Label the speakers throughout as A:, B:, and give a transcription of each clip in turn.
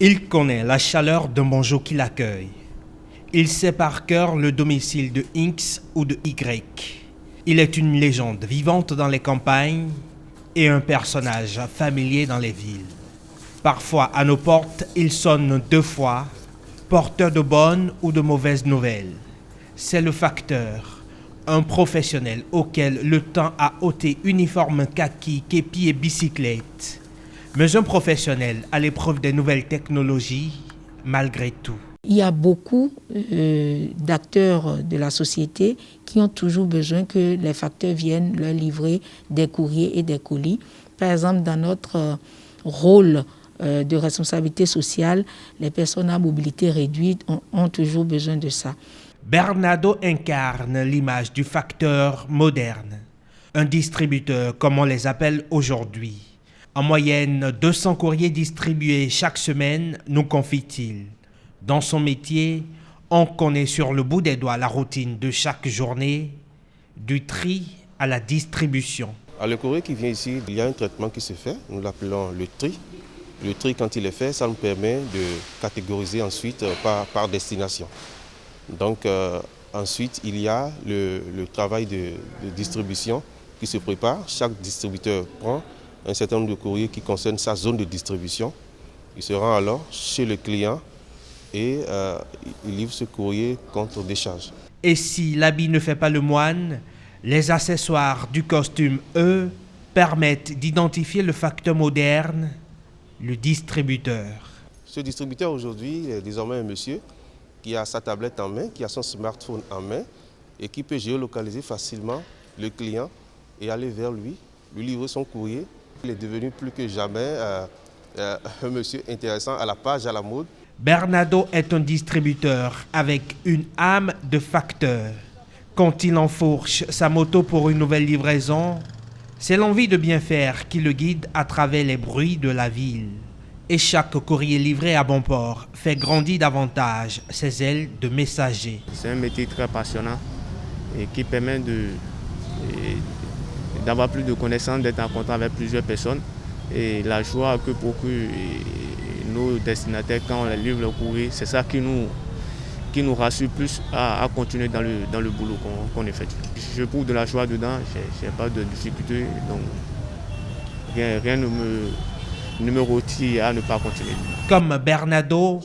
A: Il connaît la chaleur d'un bonjour qui l'accueille. Il sait par cœur le domicile de X ou de Y. Il est une légende vivante dans les campagnes et un personnage familier dans les villes. Parfois, à nos portes, il sonne 2 fois, porteur de bonnes ou de mauvaises nouvelles. C'est le facteur, un professionnel auquel le temps a ôté uniforme kaki, képi et bicyclette. Mais un professionnel à l'épreuve des nouvelles technologies, malgré tout.
B: Il y a beaucoup d'acteurs de la société qui ont toujours besoin que les facteurs viennent leur livrer des courriers et des colis. Par exemple, dans notre rôle de responsabilité sociale, les personnes à mobilité réduite ont toujours besoin de ça.
A: Bernardo incarne l'image du facteur moderne, un distributeur comme on les appelle aujourd'hui. En moyenne, 200 courriers distribués chaque semaine, nous confie-t-il. Dans son métier, on connaît sur le bout des doigts la routine de chaque journée, du tri à la distribution.
C: Le courrier qui vient ici, il y a un traitement qui se fait, nous l'appelons le tri. Le tri, quand il est fait, ça nous permet de catégoriser ensuite par destination. Donc ensuite, il y a le travail de distribution qui se prépare. Chaque distributeur prend un certain nombre de courriers qui concernent sa zone de distribution. Il se rend alors chez le client et il livre ce courrier contre décharge.
A: Et si l'habit ne fait pas le moine, les accessoires du costume, eux, permettent d'identifier le facteur moderne, le distributeur.
C: Ce distributeur aujourd'hui est désormais un monsieur qui a sa tablette en main, qui a son smartphone en main et qui peut géolocaliser facilement le client et aller vers lui livrer son courrier. Il est devenu plus que jamais un monsieur intéressant à la page, à la mode.
A: Bernardo est un distributeur avec une âme de facteur. Quand il enfourche sa moto pour une nouvelle livraison, c'est l'envie de bien faire qui le guide à travers les bruits de la ville. Et chaque courrier livré à bon port fait grandir davantage ses ailes de messager.
D: C'est un métier très passionnant et qui permet d'avoir plus de connaissances, d'être en contact avec plusieurs personnes. Et la joie que procure nos destinataires quand on livre le courrier, c'est ça qui nous rassure plus à continuer dans le boulot qu'on effectue. Je trouve de la joie dedans, je n'ai pas de difficulté, donc rien ne me retire à ne pas continuer.
A: Comme Bernardo,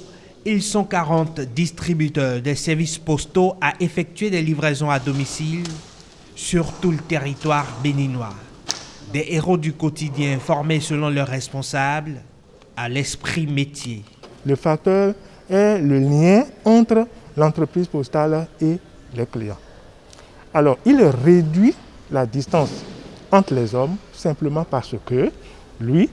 A: ils sont 40 distributeurs des services postaux à effectuer des livraisons à domicile sur tout le territoire béninois. Des héros du quotidien formés selon leurs responsables à l'esprit métier.
E: Le facteur est le lien entre l'entreprise postale et les clients. Alors, il réduit la distance entre les hommes simplement parce que lui,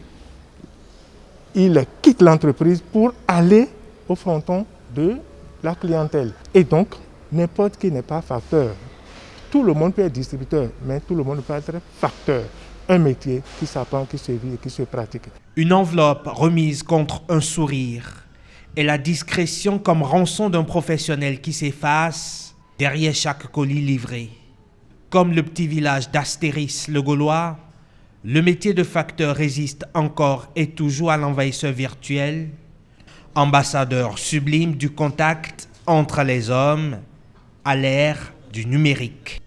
E: il quitte l'entreprise pour aller au fronton de la clientèle. Et donc, n'importe qui n'est pas facteur. Tout le monde peut être distributeur, mais tout le monde peut être facteur. Un métier qui s'apprend, qui se vit et qui se pratique.
A: Une enveloppe remise contre un sourire et la discrétion comme rançon d'un professionnel qui s'efface derrière chaque colis livré. Comme le petit village d'Astéris le Gaulois, le métier de facteur résiste encore et toujours à l'envahisseur virtuel, ambassadeur sublime du contact entre les hommes à l'ère du numérique.